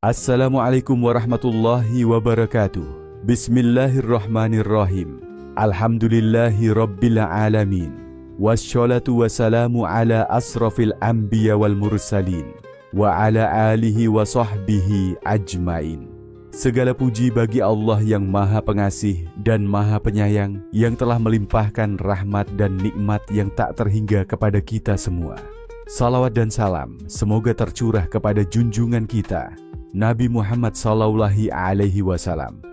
Assalamualaikum warahmatullahi wabarakatuh. Bismillahirrahmanirrahim. Alhamdulillahi rabbil alamin. Wassalatu wassalamu ala asrafil anbiya wal mursalin wa ala alihi wa sahbihi ajmain. Segala puji bagi Allah yang Maha Pengasih dan Maha Penyayang, yang telah melimpahkan rahmat dan nikmat yang tak terhingga kepada kita semua. Salawat dan salam semoga tercurah kepada junjungan kita Nabi Muhammad SAW,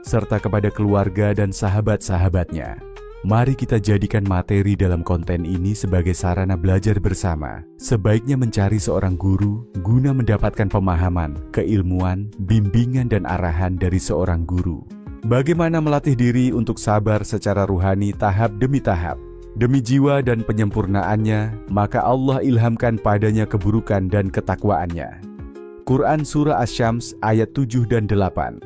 serta kepada keluarga dan sahabat-sahabatnya. Mari kita jadikan materi dalam konten ini sebagai sarana belajar bersama. Sebaiknya mencari seorang guru guna mendapatkan pemahaman, keilmuan, bimbingan dan arahan dari seorang guru. Bagaimana melatih diri untuk sabar secara ruhani tahap demi tahap. Demi jiwa dan penyempurnaannya, maka Allah ilhamkan padanya keburukan dan ketakwaannya. Quran Surah Asy-Syams ayat 7 dan 8.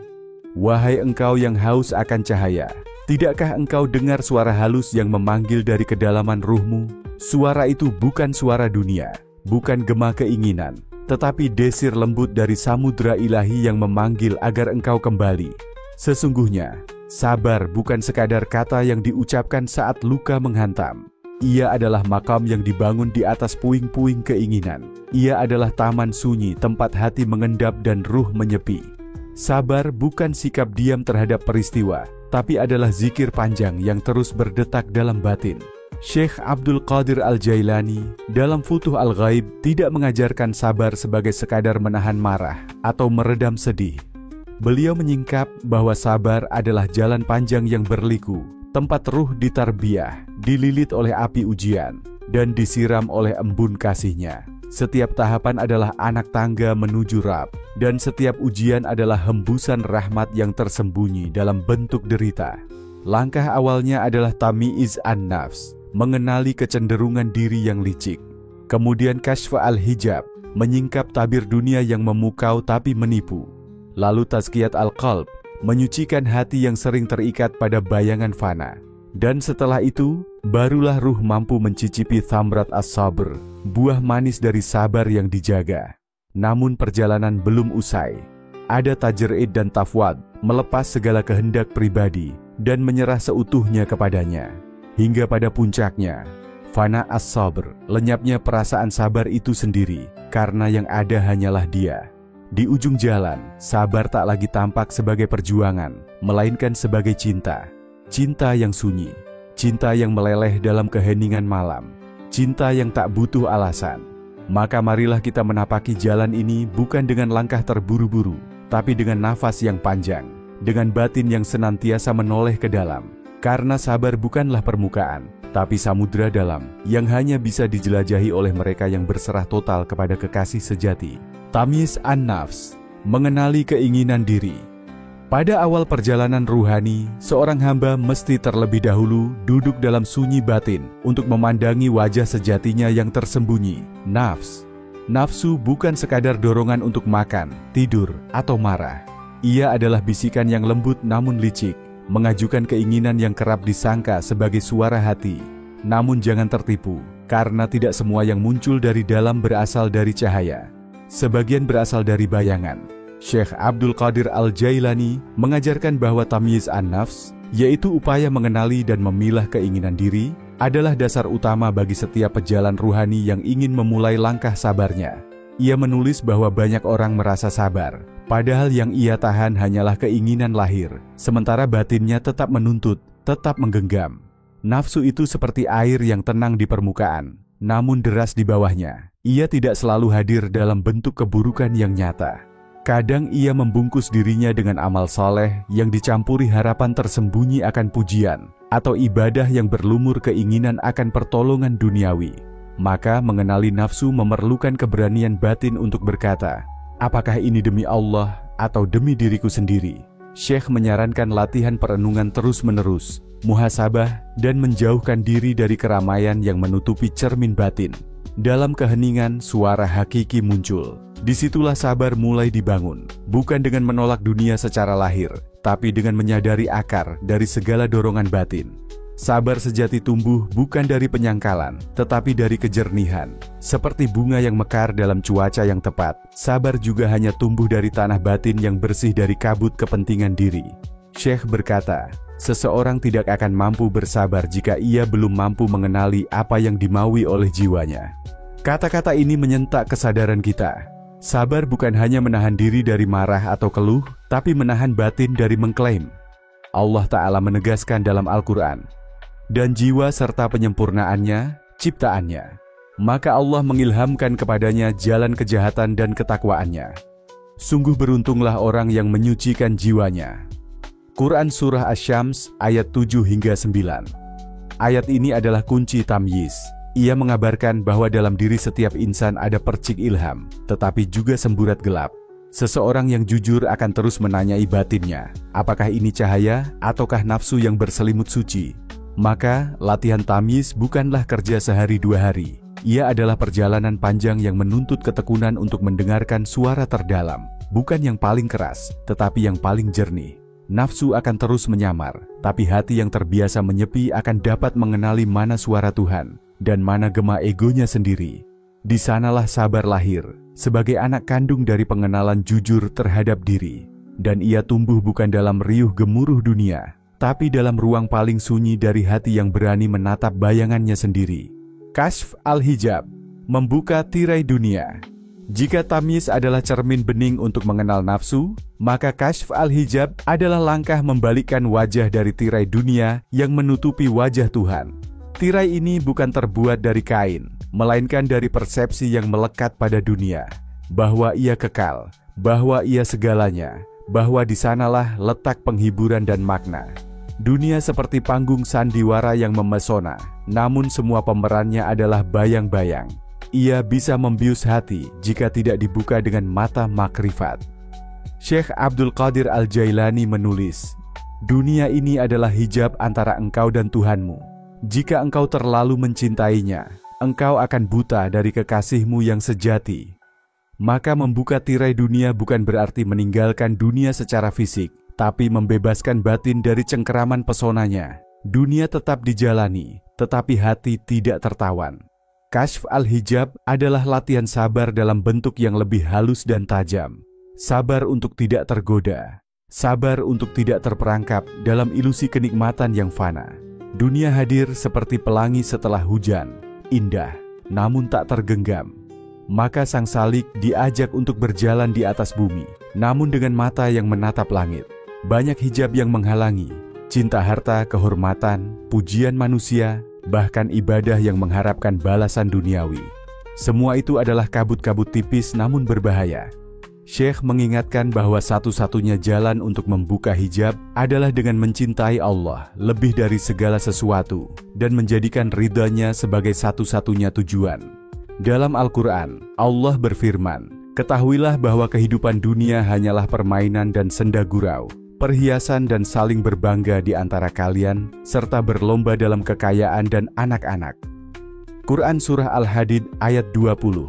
Wahai engkau yang haus akan cahaya, tidakkah engkau dengar suara halus yang memanggil dari kedalaman ruhmu? Suara itu bukan suara dunia, bukan gema keinginan, tetapi desir lembut dari samudra ilahi yang memanggil agar engkau kembali. Sesungguhnya, sabar bukan sekadar kata yang diucapkan saat luka menghantam. Ia adalah makam yang dibangun di atas puing-puing keinginan. Ia adalah taman sunyi tempat hati mengendap dan ruh menyepi. Sabar bukan sikap diam terhadap peristiwa, tapi adalah zikir panjang yang terus berdetak dalam batin. Syekh Abdul Qadir Al-Jailani dalam Futuh Al-Ghaib tidak mengajarkan sabar sebagai sekadar menahan marah atau meredam sedih. Beliau menyingkap bahwa sabar adalah jalan panjang yang berliku, tempat ruh ditarbiyah, dililit oleh api ujian, dan disiram oleh embun kasihnya. Setiap tahapan adalah anak tangga menuju Rabb, dan setiap ujian adalah hembusan rahmat yang tersembunyi dalam bentuk derita. Langkah awalnya adalah tamyiz an-nafs, mengenali kecenderungan diri yang licik. Kemudian kasyfa al-hijab, menyingkap tabir dunia yang memukau tapi menipu. Lalu tazkiyat al-qalb, menyucikan hati yang sering terikat pada bayangan fana. Dan setelah itu, barulah ruh mampu mencicipi thamrat as-sabr, buah manis dari sabar yang dijaga. Namun perjalanan belum usai. Ada tajrid dan tafwad, melepas segala kehendak pribadi dan menyerah seutuhnya kepadanya. Hingga pada puncaknya, fana as-sabr, lenyapnya perasaan sabar itu sendiri, karena yang ada hanyalah Dia. Di ujung jalan, sabar tak lagi tampak sebagai perjuangan, melainkan sebagai cinta. Cinta yang sunyi, cinta yang meleleh dalam keheningan malam, cinta yang tak butuh alasan. Maka marilah kita menapaki jalan ini bukan dengan langkah terburu-buru, tapi dengan nafas yang panjang, dengan batin yang senantiasa menoleh ke dalam. Karena sabar bukanlah permukaan, tapi samudra dalam yang hanya bisa dijelajahi oleh mereka yang berserah total kepada kekasih sejati. Tamyiz an-nafs, mengenali keinginan diri. Pada awal perjalanan ruhani, seorang hamba mesti terlebih dahulu duduk dalam sunyi batin untuk memandangi wajah sejatinya yang tersembunyi, nafs. Nafsu bukan sekadar dorongan untuk makan, tidur, atau marah. Ia adalah bisikan yang lembut namun licik, mengajukan keinginan yang kerap disangka sebagai suara hati. Namun jangan tertipu, karena tidak semua yang muncul dari dalam berasal dari cahaya. Sebagian berasal dari bayangan. Syekh Abdul Qadir Al-Jailani mengajarkan bahwa tamyiz an-nafs, yaitu upaya mengenali dan memilah keinginan diri, adalah dasar utama bagi setiap pejalan ruhani yang ingin memulai langkah sabarnya. Ia menulis bahwa banyak orang merasa sabar, padahal yang ia tahan hanyalah keinginan lahir, sementara batinnya tetap menuntut, tetap menggenggam. Nafsu itu seperti air yang tenang di permukaan, namun deras di bawahnya. Ia tidak selalu hadir dalam bentuk keburukan yang nyata. Kadang ia membungkus dirinya dengan amal soleh yang dicampuri harapan tersembunyi akan pujian, atau ibadah yang berlumur keinginan akan pertolongan duniawi. Maka mengenali nafsu memerlukan keberanian batin untuk berkata, apakah ini demi Allah atau demi diriku sendiri? Syekh menyarankan latihan perenungan terus-menerus, muhasabah, dan menjauhkan diri dari keramaian yang menutupi cermin batin. Dalam keheningan, suara hakiki muncul. Disitulah sabar mulai dibangun, bukan dengan menolak dunia secara lahir, tapi dengan menyadari akar dari segala dorongan batin. Sabar sejati tumbuh bukan dari penyangkalan, tetapi dari kejernihan. Seperti bunga yang mekar dalam cuaca yang tepat, sabar juga hanya tumbuh dari tanah batin yang bersih dari kabut kepentingan diri. Syekh berkata, seseorang tidak akan mampu bersabar jika ia belum mampu mengenali apa yang dimaui oleh jiwanya. Kata-kata ini menyentak kesadaran kita. Sabar bukan hanya menahan diri dari marah atau keluh, tapi menahan batin dari mengklaim. Allah Ta'ala menegaskan dalam Al-Quran, dan jiwa serta penyempurnaannya, ciptaannya. Maka Allah mengilhamkan kepadanya jalan kejahatan dan ketakwaannya. Sungguh beruntunglah orang yang menyucikan jiwanya. Quran Surah Asy-Syams ayat 7 hingga 9. Ayat ini adalah kunci tamyiz. Ia mengabarkan bahwa dalam diri setiap insan ada percik ilham, tetapi juga semburat gelap. Seseorang yang jujur akan terus menanyai batinnya, apakah ini cahaya ataukah nafsu yang berselimut suci? Maka, latihan tamyiz bukanlah kerja sehari dua hari. Ia adalah perjalanan panjang yang menuntut ketekunan untuk mendengarkan suara terdalam, bukan yang paling keras, tetapi yang paling jernih. Nafsu akan terus menyamar, tapi hati yang terbiasa menyepi akan dapat mengenali mana suara Tuhan, dan mana gema egonya sendiri. Di sanalah sabar lahir, sebagai anak kandung dari pengenalan jujur terhadap diri. Dan ia tumbuh bukan dalam riuh gemuruh dunia, tapi dalam ruang paling sunyi dari hati yang berani menatap bayangannya sendiri. Kasyf al-Hijab, membuka tirai dunia. Jika tamyiz adalah cermin bening untuk mengenal nafsu, maka kasyf al-Hijab adalah langkah membalikkan wajah dari tirai dunia yang menutupi wajah Tuhan. Tirai ini bukan terbuat dari kain, melainkan dari persepsi yang melekat pada dunia, bahwa ia kekal, bahwa ia segalanya, bahwa di sanalah letak penghiburan dan makna. Dunia seperti panggung sandiwara yang memesona, namun semua pemerannya adalah bayang-bayang. Ia bisa membius hati jika tidak dibuka dengan mata makrifat. Syekh Abdul Qadir Al-Jailani menulis, dunia ini adalah hijab antara engkau dan Tuhanmu. Jika engkau terlalu mencintainya, engkau akan buta dari kekasihmu yang sejati. Maka membuka tirai dunia bukan berarti meninggalkan dunia secara fisik, tapi membebaskan batin dari cengkeraman pesonanya. Dunia tetap dijalani, tetapi hati tidak tertawan. Kasyf al-Hijab adalah latihan sabar dalam bentuk yang lebih halus dan tajam. Sabar untuk tidak tergoda. Sabar untuk tidak terperangkap dalam ilusi kenikmatan yang fana. Dunia hadir seperti pelangi setelah hujan, indah, namun tak tergenggam. Maka sang salik diajak untuk berjalan di atas bumi, namun dengan mata yang menatap langit. Banyak hijab yang menghalangi, cinta harta, kehormatan, pujian manusia, bahkan ibadah yang mengharapkan balasan duniawi. Semua itu adalah kabut-kabut tipis namun berbahaya. Syekh mengingatkan bahwa satu-satunya jalan untuk membuka hijab adalah dengan mencintai Allah lebih dari segala sesuatu dan menjadikan ridhanya sebagai satu-satunya tujuan. Dalam Al-Quran, Allah berfirman, ketahuilah bahwa kehidupan dunia hanyalah permainan dan senda gurau, perhiasan dan saling berbangga di antara kalian, serta berlomba dalam kekayaan dan anak-anak. Quran Surah Al-Hadid ayat 20.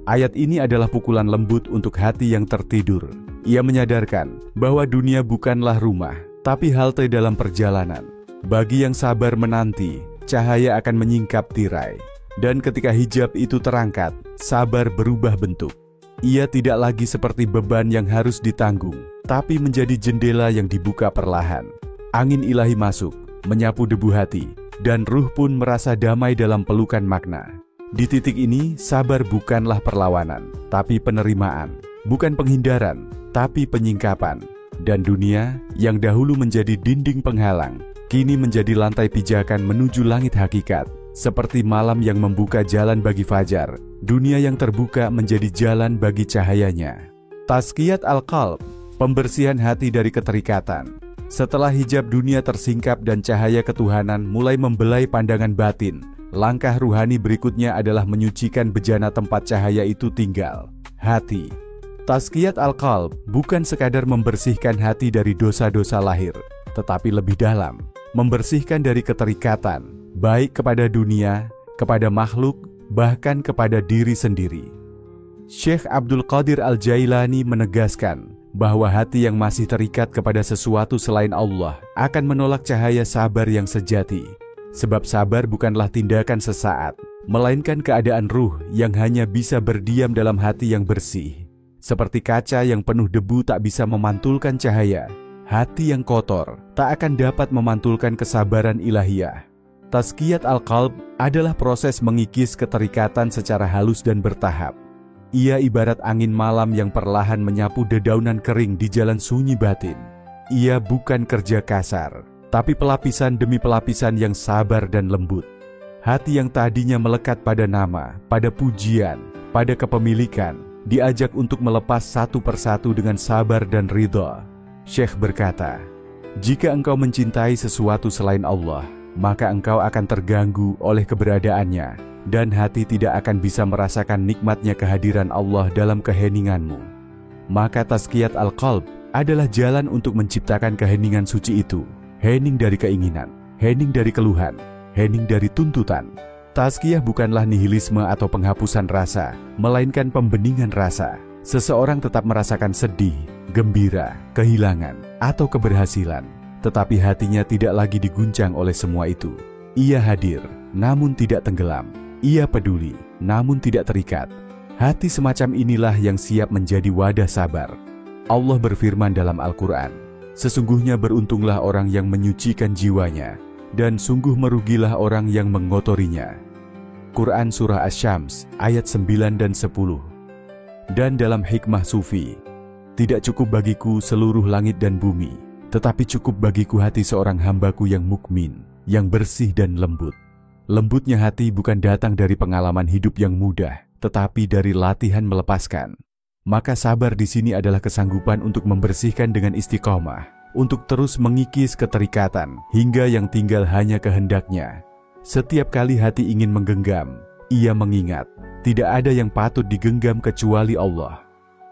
Ayat ini adalah pukulan lembut untuk hati yang tertidur. Ia menyadarkan bahwa dunia bukanlah rumah, tapi halte dalam perjalanan. Bagi yang sabar menanti, cahaya akan menyingkap tirai. Dan ketika hijab itu terangkat, sabar berubah bentuk. Ia tidak lagi seperti beban yang harus ditanggung, tapi menjadi jendela yang dibuka perlahan. Angin ilahi masuk, menyapu debu hati, dan ruh pun merasa damai dalam pelukan makna. Di titik ini, sabar bukanlah perlawanan, tapi penerimaan. Bukan penghindaran, tapi penyingkapan. Dan dunia, yang dahulu menjadi dinding penghalang, kini menjadi lantai pijakan menuju langit hakikat. Seperti malam yang membuka jalan bagi fajar, dunia yang terbuka menjadi jalan bagi cahayanya. Tazkiyat al-qalb, pembersihan hati dari keterikatan. Setelah hijab dunia tersingkap dan cahaya ketuhanan mulai membelai pandangan batin, langkah ruhani berikutnya adalah menyucikan bejana tempat cahaya itu tinggal, hati. Tazkiyat al-qalb bukan sekadar membersihkan hati dari dosa-dosa lahir, tetapi lebih dalam, membersihkan dari keterikatan, baik kepada dunia, kepada makhluk, bahkan kepada diri sendiri. Syekh Abdul Qadir Al-Jailani menegaskan bahwa hati yang masih terikat kepada sesuatu selain Allah akan menolak cahaya sabar yang sejati. Sebab sabar bukanlah tindakan sesaat, melainkan keadaan ruh yang hanya bisa berdiam dalam hati yang bersih. Seperti kaca yang penuh debu tak bisa memantulkan cahaya, hati yang kotor tak akan dapat memantulkan kesabaran ilahiyah. Tazkiyat al-qalb adalah proses mengikis keterikatan secara halus dan bertahap. Ia ibarat angin malam yang perlahan menyapu dedaunan kering di jalan sunyi batin. Ia bukan kerja kasar, tapi pelapisan demi pelapisan yang sabar dan lembut. Hati yang tadinya melekat pada nama, pada pujian, pada kepemilikan, diajak untuk melepas satu persatu dengan sabar dan ridha. Syekh berkata, jika engkau mencintai sesuatu selain Allah, maka engkau akan terganggu oleh keberadaannya, dan hati tidak akan bisa merasakan nikmatnya kehadiran Allah dalam keheninganmu. Maka tazkiyat al-qalb adalah jalan untuk menciptakan keheningan suci itu. Hening dari keinginan, hening dari keluhan, hening dari tuntutan. Tazkiyah bukanlah nihilisme atau penghapusan rasa, melainkan pembeningan rasa. Seseorang tetap merasakan sedih, gembira, kehilangan, atau keberhasilan, tetapi hatinya tidak lagi diguncang oleh semua itu. Ia hadir, namun tidak tenggelam. Ia peduli, namun tidak terikat. Hati semacam inilah yang siap menjadi wadah sabar. Allah berfirman dalam Al-Quran, sesungguhnya beruntunglah orang yang menyucikan jiwanya, dan sungguh merugilah orang yang mengotorinya. Quran Surah Asy-Syams ayat 9 dan 10. Dan dalam hikmah sufi, tidak cukup bagiku seluruh langit dan bumi, tetapi cukup bagiku hati seorang hambaku yang mukmin, yang bersih dan lembut. Lembutnya hati bukan datang dari pengalaman hidup yang mudah, tetapi dari latihan melepaskan. Maka sabar di sini adalah kesanggupan untuk membersihkan dengan istiqomah, untuk terus mengikis keterikatan hingga yang tinggal hanya kehendaknya. Setiap kali hati ingin menggenggam, ia mengingat, tidak ada yang patut digenggam kecuali Allah.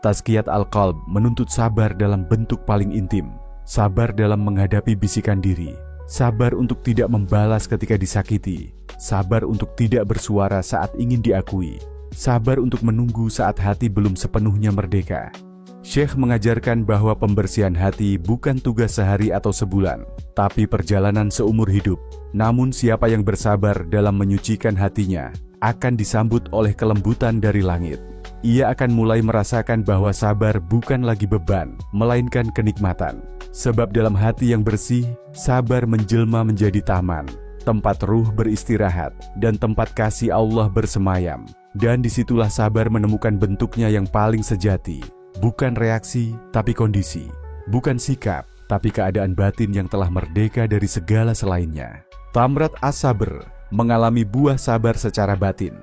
Tazkiyat al-qalb menuntut sabar dalam bentuk paling intim, sabar dalam menghadapi bisikan diri, sabar untuk tidak membalas ketika disakiti, sabar untuk tidak bersuara saat ingin diakui, sabar untuk menunggu saat hati belum sepenuhnya merdeka. Syekh mengajarkan bahwa pembersihan hati bukan tugas sehari atau sebulan, tapi perjalanan seumur hidup. Namun siapa yang bersabar dalam menyucikan hatinya, akan disambut oleh kelembutan dari langit. Ia akan mulai merasakan bahwa sabar bukan lagi beban, melainkan kenikmatan. Sebab dalam hati yang bersih, sabar menjelma menjadi taman, tempat ruh beristirahat, dan tempat kasih Allah bersemayam. Dan disitulah sabar menemukan bentuknya yang paling sejati. Bukan reaksi, tapi kondisi. Bukan sikap, tapi keadaan batin yang telah merdeka dari segala selainnya. Thamrat as-sabr, mengalami buah sabar secara batin.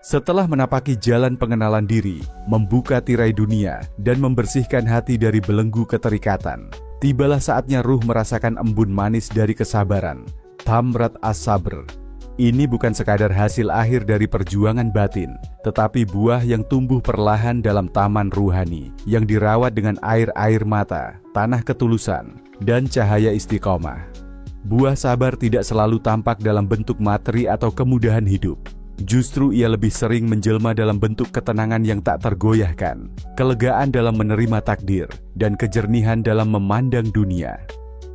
Setelah menapaki jalan pengenalan diri, membuka tirai dunia, dan membersihkan hati dari belenggu keterikatan, tibalah saatnya ruh merasakan embun manis dari kesabaran. Thamrat as-sabr. Ini bukan sekadar hasil akhir dari perjuangan batin, tetapi buah yang tumbuh perlahan dalam taman ruhani, yang dirawat dengan air-air mata, tanah ketulusan, dan cahaya istiqomah. Buah sabar tidak selalu tampak dalam bentuk materi atau kemudahan hidup. Justru ia lebih sering menjelma dalam bentuk ketenangan yang tak tergoyahkan, kelegaan dalam menerima takdir, dan kejernihan dalam memandang dunia.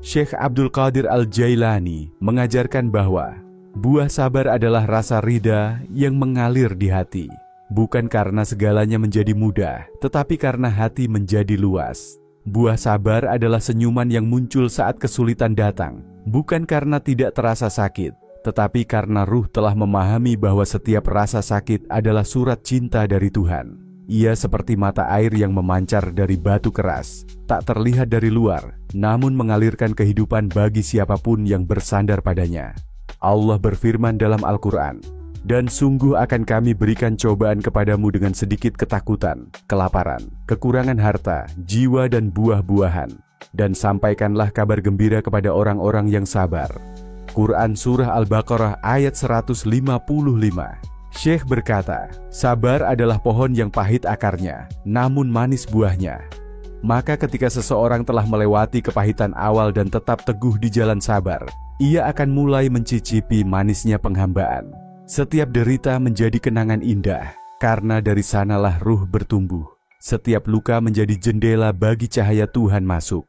Syekh Abdul Qadir Al-Jailani mengajarkan bahwa buah sabar adalah rasa ridha yang mengalir di hati, bukan karena segalanya menjadi mudah, tetapi karena hati menjadi luas. Buah sabar adalah senyuman yang muncul saat kesulitan datang, bukan karena tidak terasa sakit, tetapi karena ruh telah memahami bahwa setiap rasa sakit adalah surat cinta dari Tuhan. Ia seperti mata air yang memancar dari batu keras, tak terlihat dari luar, namun mengalirkan kehidupan bagi siapapun yang bersandar padanya. Allah berfirman dalam Al-Quran, "Dan sungguh akan kami berikan cobaan kepadamu dengan sedikit ketakutan, kelaparan, kekurangan harta, jiwa dan buah-buahan. Dan sampaikanlah kabar gembira kepada orang-orang yang sabar." Quran Surah Al-Baqarah ayat 155. Syekh berkata, sabar adalah pohon yang pahit akarnya, namun manis buahnya. Maka ketika seseorang telah melewati kepahitan awal dan tetap teguh di jalan sabar, ia akan mulai mencicipi manisnya penghambaan. Setiap derita menjadi kenangan indah, karena dari sanalah ruh bertumbuh. Setiap luka menjadi jendela bagi cahaya Tuhan masuk.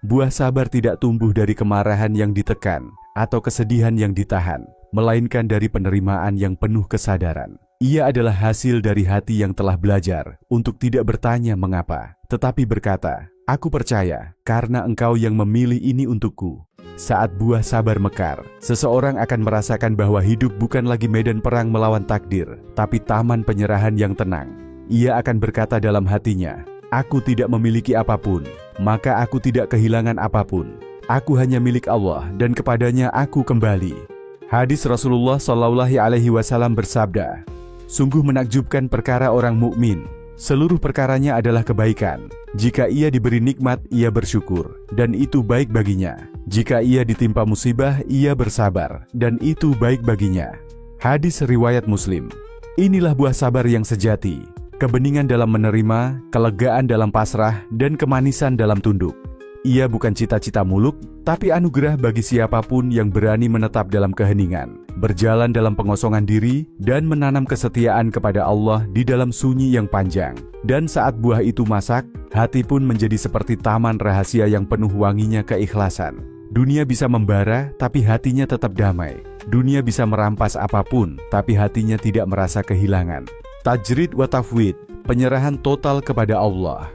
Buah sabar tidak tumbuh dari kemarahan yang ditekan atau kesedihan yang ditahan, melainkan dari penerimaan yang penuh kesadaran. Ia adalah hasil dari hati yang telah belajar untuk tidak bertanya mengapa, tetapi berkata, "Aku percaya karena Engkau yang memilih ini untukku." Saat buah sabar mekar, seseorang akan merasakan bahwa hidup bukan lagi medan perang melawan takdir, tapi taman penyerahan yang tenang. Ia akan berkata dalam hatinya, "Aku tidak memiliki apapun, maka aku tidak kehilangan apapun. Aku hanya milik Allah dan kepadanya aku kembali." Hadis Rasulullah SAW bersabda, "Sungguh menakjubkan perkara orang mukmin. Seluruh perkaranya adalah kebaikan. Jika ia diberi nikmat, ia bersyukur, dan itu baik baginya. Jika ia ditimpa musibah, ia bersabar, dan itu baik baginya." Hadis riwayat Muslim. Inilah buah sabar yang sejati. Kebeningan dalam menerima, kelegaan dalam pasrah, dan kemanisan dalam tunduk. Ia bukan cita-cita muluk, tapi anugerah bagi siapapun yang berani menetap dalam keheningan, berjalan dalam pengosongan diri, dan menanam kesetiaan kepada Allah di dalam sunyi yang panjang. Dan saat buah itu masak, hati pun menjadi seperti taman rahasia yang penuh wanginya keikhlasan. Dunia bisa membara, tapi hatinya tetap damai. Dunia bisa merampas apapun, tapi hatinya tidak merasa kehilangan. Tajrid wa tafwid, penyerahan total kepada Allah.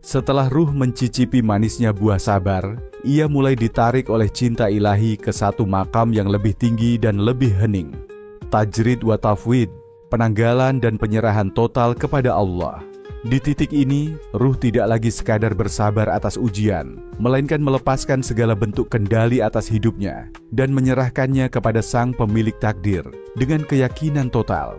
Setelah ruh mencicipi manisnya buah sabar, ia mulai ditarik oleh cinta ilahi ke satu makam yang lebih tinggi dan lebih hening. Tajrid wa tafwid, penanggalan dan penyerahan total kepada Allah. Di titik ini, ruh tidak lagi sekadar bersabar atas ujian, melainkan melepaskan segala bentuk kendali atas hidupnya dan menyerahkannya kepada Sang Pemilik Takdir dengan keyakinan total.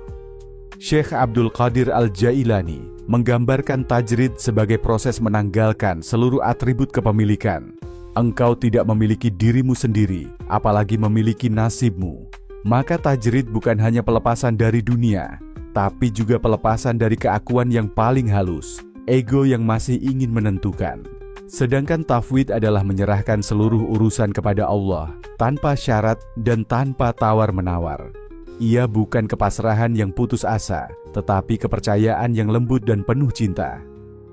Syekh Abdul Qadir Al-Jailani menggambarkan tajrid sebagai proses menanggalkan seluruh atribut kepemilikan. Engkau tidak memiliki dirimu sendiri, apalagi memiliki nasibmu. Maka tajrid bukan hanya pelepasan dari dunia, tapi juga pelepasan dari keakuan yang paling halus, ego yang masih ingin menentukan. Sedangkan tafwid adalah menyerahkan seluruh urusan kepada Allah, tanpa syarat dan tanpa tawar-menawar. Ia bukan kepasrahan yang putus asa, tetapi kepercayaan yang lembut dan penuh cinta.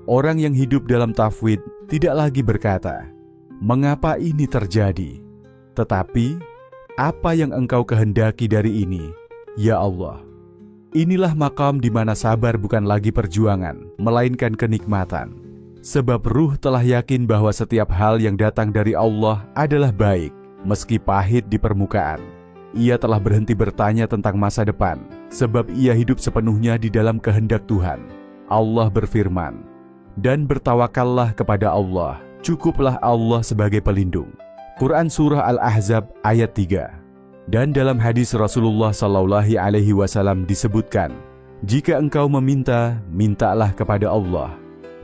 Orang yang hidup dalam tafwid tidak lagi berkata, "Mengapa ini terjadi?" Tetapi, "Apa yang Engkau kehendaki dari ini, ya Allah?" Inilah makam di mana sabar bukan lagi perjuangan, melainkan kenikmatan. Sebab ruh telah yakin bahwa setiap hal yang datang dari Allah adalah baik, meski pahit di permukaan. Ia telah berhenti bertanya tentang masa depan, sebab ia hidup sepenuhnya di dalam kehendak Tuhan. Allah berfirman, "Dan bertawakallah kepada Allah, cukuplah Allah sebagai pelindung." Quran Surah Al-Ahzab ayat 3. Dan dalam hadis Rasulullah SAW disebutkan, "Jika engkau meminta, mintalah kepada Allah.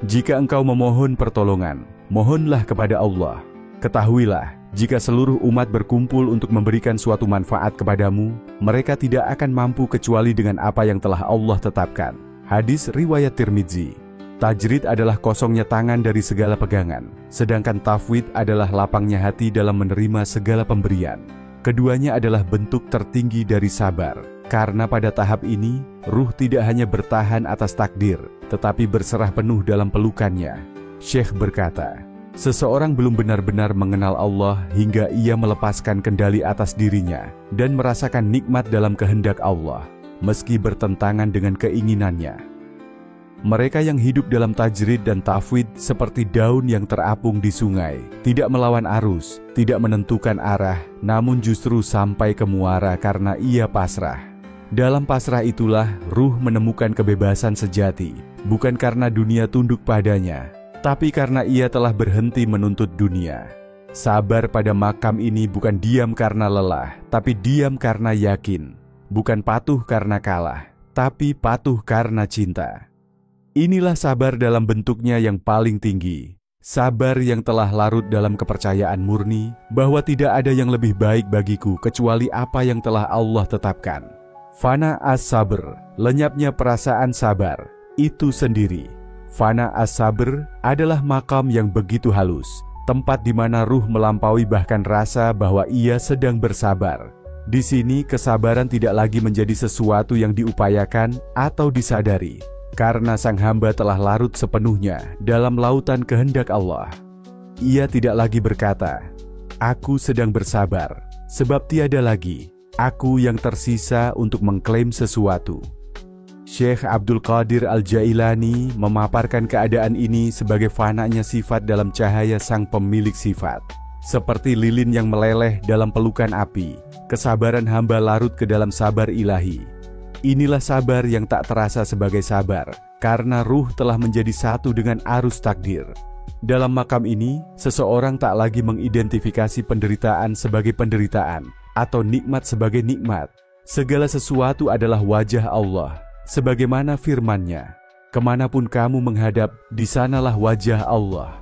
Jika engkau memohon pertolongan, mohonlah kepada Allah. Ketahuilah, jika seluruh umat berkumpul untuk memberikan suatu manfaat kepadamu, mereka tidak akan mampu kecuali dengan apa yang telah Allah tetapkan." Hadis riwayat Tirmidzi. Tajrid adalah kosongnya tangan dari segala pegangan, sedangkan tafwid adalah lapangnya hati dalam menerima segala pemberian. Keduanya adalah bentuk tertinggi dari sabar, karena pada tahap ini, ruh tidak hanya bertahan atas takdir, tetapi berserah penuh dalam pelukannya. Syekh berkata, seseorang belum benar-benar mengenal Allah hingga ia melepaskan kendali atas dirinya dan merasakan nikmat dalam kehendak Allah, meski bertentangan dengan keinginannya. Mereka yang hidup dalam tajrid dan tafwid seperti daun yang terapung di sungai, tidak melawan arus, tidak menentukan arah, namun justru sampai ke muara karena ia pasrah. Dalam pasrah itulah ruh menemukan kebebasan sejati, bukan karena dunia tunduk padanya, tapi karena ia telah berhenti menuntut dunia. Sabar pada makam ini bukan diam karena lelah, tapi diam karena yakin. Bukan patuh karena kalah, tapi patuh karena cinta. Inilah sabar dalam bentuknya yang paling tinggi. Sabar yang telah larut dalam kepercayaan murni bahwa tidak ada yang lebih baik bagiku kecuali apa yang telah Allah tetapkan. Fana as-sabr, lenyapnya perasaan sabar, itu sendiri. Fana as-sabr adalah makam yang begitu halus, tempat di mana ruh melampaui bahkan rasa bahwa ia sedang bersabar. Di sini kesabaran tidak lagi menjadi sesuatu yang diupayakan atau disadari, karena sang hamba telah larut sepenuhnya dalam lautan kehendak Allah. Ia tidak lagi berkata, "Aku sedang bersabar," sebab tiada lagi aku yang tersisa untuk mengklaim sesuatu. Syekh Abdul Qadir Al-Jailani memaparkan keadaan ini sebagai fananya sifat dalam cahaya sang pemilik sifat. Seperti lilin yang meleleh dalam pelukan api, kesabaran hamba larut ke dalam sabar ilahi. Inilah sabar yang tak terasa sebagai sabar, karena ruh telah menjadi satu dengan arus takdir. Dalam makam ini, seseorang tak lagi mengidentifikasi penderitaan sebagai penderitaan, atau nikmat sebagai nikmat. Segala sesuatu adalah wajah Allah, sebagaimana firman-Nya, "Kemanapun kamu menghadap, di sanalah wajah Allah."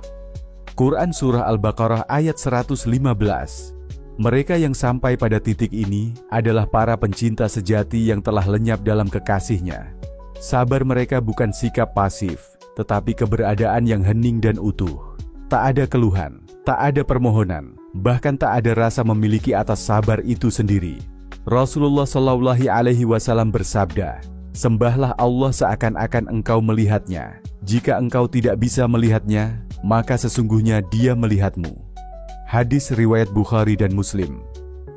Quran Surah Al-Baqarah ayat 115. Mereka yang sampai pada titik ini adalah para pencinta sejati yang telah lenyap dalam kekasihnya. Sabar mereka bukan sikap pasif, tetapi keberadaan yang hening dan utuh. Tak ada keluhan, tak ada permohonan, bahkan tak ada rasa memiliki atas sabar itu sendiri. Rasulullah SAW bersabda, "Sembahlah Allah seakan-akan engkau melihatnya. Jika engkau tidak bisa melihatnya, maka sesungguhnya Dia melihatmu." Hadis riwayat Bukhari dan Muslim.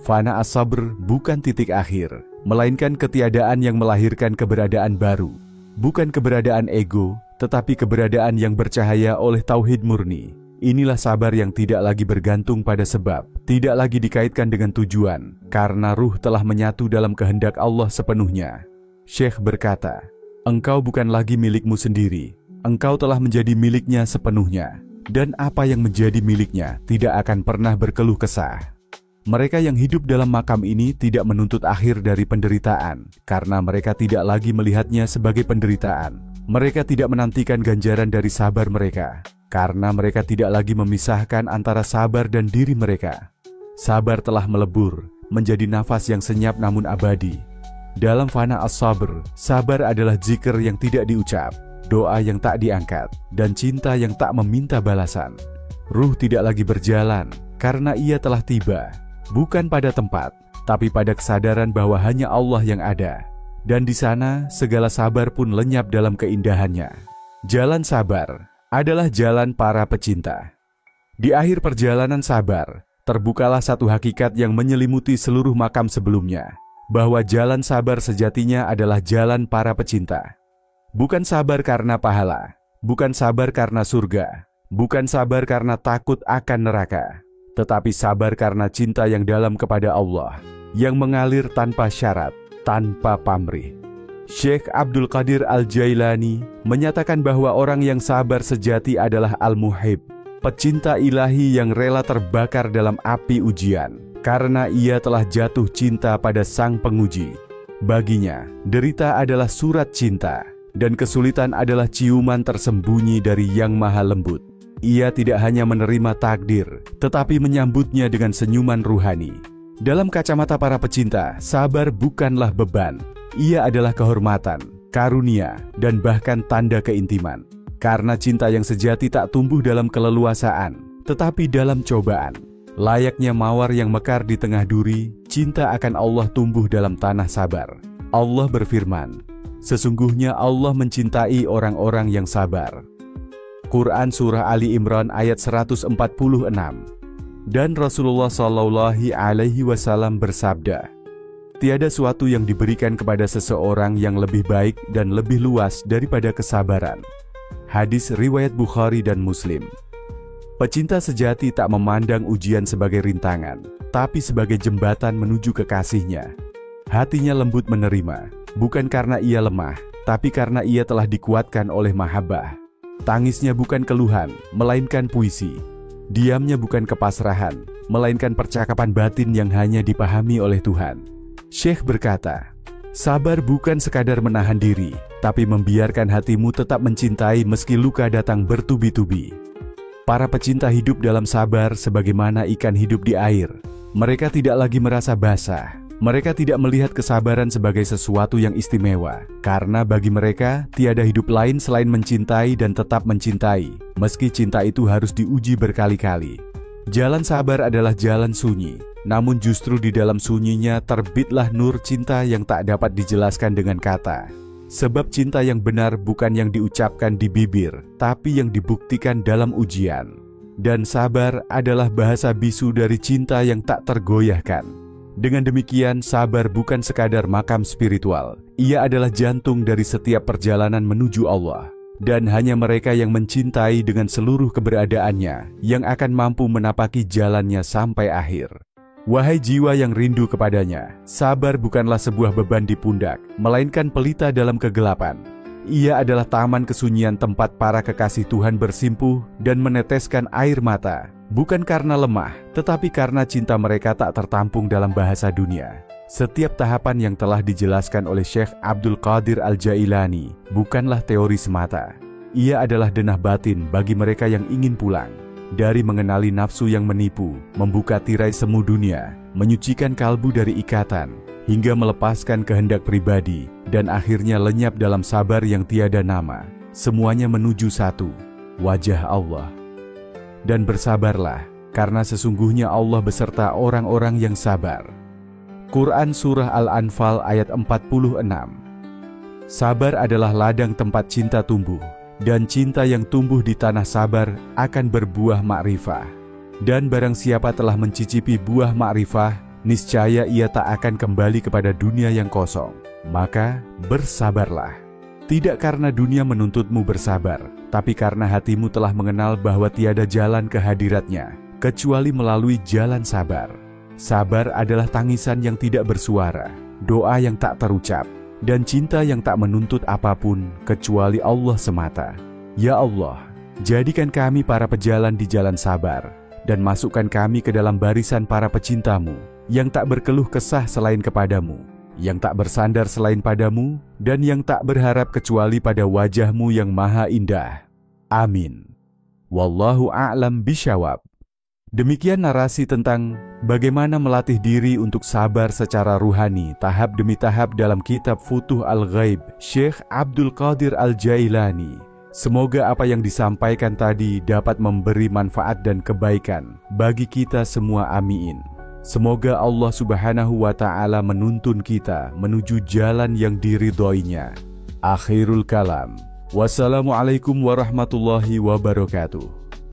Fana as-sabr bukan titik akhir, melainkan ketiadaan yang melahirkan keberadaan baru. Bukan keberadaan ego, tetapi keberadaan yang bercahaya oleh tauhid murni. Inilah sabar yang tidak lagi bergantung pada sebab, tidak lagi dikaitkan dengan tujuan, karena ruh telah menyatu dalam kehendak Allah sepenuhnya. Syekh berkata, "Engkau bukan lagi milikmu sendiri, engkau telah menjadi miliknya sepenuhnya. Dan apa yang menjadi miliknya tidak akan pernah berkeluh kesah." Mereka yang hidup dalam makam ini tidak menuntut akhir dari penderitaan, karena mereka tidak lagi melihatnya sebagai penderitaan. Mereka tidak menantikan ganjaran dari sabar mereka, karena mereka tidak lagi memisahkan antara sabar dan diri mereka. Sabar telah melebur, menjadi nafas yang senyap namun abadi. Dalam fana as-sabr, sabar adalah zikir yang tidak diucap, doa yang tak diangkat, dan cinta yang tak meminta balasan. Ruh tidak lagi berjalan, karena ia telah tiba, bukan pada tempat, tapi pada kesadaran bahwa hanya Allah yang ada. Dan di sana, segala sabar pun lenyap dalam keindahannya. Jalan sabar adalah jalan para pecinta. Di akhir perjalanan sabar, terbukalah satu hakikat yang menyelimuti seluruh makam sebelumnya, bahwa jalan sabar sejatinya adalah jalan para pecinta. Bukan sabar karena pahala, bukan sabar karena surga, bukan sabar karena takut akan neraka, tetapi sabar karena cinta yang dalam kepada Allah, yang mengalir tanpa syarat, tanpa pamrih. Syekh Abdul Qadir Al-Jailani menyatakan bahwa orang yang sabar sejati adalah Al-Muhib, pecinta ilahi yang rela terbakar dalam api ujian, karena ia telah jatuh cinta pada sang penguji. Baginya, derita adalah surat cinta, dan kesulitan adalah ciuman tersembunyi dari Yang Maha Lembut. Ia tidak hanya menerima takdir, tetapi menyambutnya dengan senyuman ruhani. Dalam kacamata para pecinta, sabar bukanlah beban. Ia adalah kehormatan, karunia, dan bahkan tanda keintiman. Karena cinta yang sejati tak tumbuh dalam keleluasaan, tetapi dalam cobaan. Layaknya mawar yang mekar di tengah duri, cinta akan Allah tumbuh dalam tanah sabar. Allah berfirman, "Sesungguhnya Allah mencintai orang-orang yang sabar." Quran Surah Ali Imran ayat 146. Dan Rasulullah SAW bersabda, "Tiada suatu yang diberikan kepada seseorang yang lebih baik dan lebih luas daripada kesabaran." Hadis riwayat Bukhari dan Muslim. Pecinta sejati tak memandang ujian sebagai rintangan, tapi sebagai jembatan menuju kekasihnya. Hatinya lembut menerima, bukan karena ia lemah, tapi karena ia telah dikuatkan oleh mahabbah. Tangisnya bukan keluhan, melainkan puisi. Diamnya bukan kepasrahan, melainkan percakapan batin yang hanya dipahami oleh Tuhan. Syekh berkata, "Sabar bukan sekadar menahan diri, tapi membiarkan hatimu tetap mencintai meski luka datang bertubi-tubi." Para pecinta hidup dalam sabar sebagaimana ikan hidup di air. Mereka tidak lagi merasa basah. Mereka tidak melihat kesabaran sebagai sesuatu yang istimewa, karena bagi mereka tiada hidup lain selain mencintai dan tetap mencintai, meski cinta itu harus diuji berkali-kali. Jalan sabar adalah jalan sunyi, namun justru di dalam sunyinya terbitlah nur cinta yang tak dapat dijelaskan dengan kata. Sebab cinta yang benar bukan yang diucapkan di bibir, tapi yang dibuktikan dalam ujian. Dan sabar adalah bahasa bisu dari cinta yang tak tergoyahkan. Dengan demikian, sabar bukan sekadar makam spiritual. Ia adalah jantung dari setiap perjalanan menuju Allah. Dan hanya mereka yang mencintai dengan seluruh keberadaannya yang akan mampu menapaki jalannya sampai akhir. Wahai jiwa yang rindu kepadanya, sabar bukanlah sebuah beban di pundak, melainkan pelita dalam kegelapan. Ia adalah taman kesunyian tempat para kekasih Tuhan bersimpuh dan meneteskan air mata, bukan karena lemah, tetapi karena cinta mereka tak tertampung dalam bahasa dunia. Setiap tahapan yang telah dijelaskan oleh Syekh Abdul Qadir Al-Jailani bukanlah teori semata. Ia adalah denah batin bagi mereka yang ingin pulang. Dari mengenali nafsu yang menipu, membuka tirai semu dunia, menyucikan kalbu dari ikatan, hingga melepaskan kehendak pribadi, dan akhirnya lenyap dalam sabar yang tiada nama. Semuanya menuju satu, wajah Allah. Dan bersabarlah, karena sesungguhnya Allah beserta orang-orang yang sabar. Quran Surah Al-Anfal ayat 46. Sabar adalah ladang tempat cinta tumbuh. Dan cinta yang tumbuh di tanah sabar akan berbuah ma'rifah. Dan barang siapa telah mencicipi buah ma'rifah, niscaya ia tak akan kembali kepada dunia yang kosong. Maka bersabarlah. Tidak karena dunia menuntutmu bersabar, tapi karena hatimu telah mengenal bahwa tiada jalan ke hadiratnya, kecuali melalui jalan sabar. Sabar adalah tangisan yang tidak bersuara, doa yang tak terucap, dan cinta yang tak menuntut apapun kecuali Allah semata. Ya Allah, jadikan kami para pejalan di jalan sabar, dan masukkan kami ke dalam barisan para pecintamu, yang tak berkeluh kesah selain kepadamu, yang tak bersandar selain padamu, dan yang tak berharap kecuali pada wajahmu yang maha indah. Amin. Wallahu a'lam bishawab. Demikian narasi tentang bagaimana melatih diri untuk sabar secara ruhani tahap demi tahap dalam kitab Futuh Al-Ghaib Syekh Abdul Qadir Al-Jailani. Semoga apa yang disampaikan tadi dapat memberi manfaat dan kebaikan bagi kita semua, amin. Semoga Allah Subhanahu wa Ta'ala menuntun kita menuju jalan yang diridhoinya. Akhirul kalam. Wassalamualaikum warahmatullahi wabarakatuh.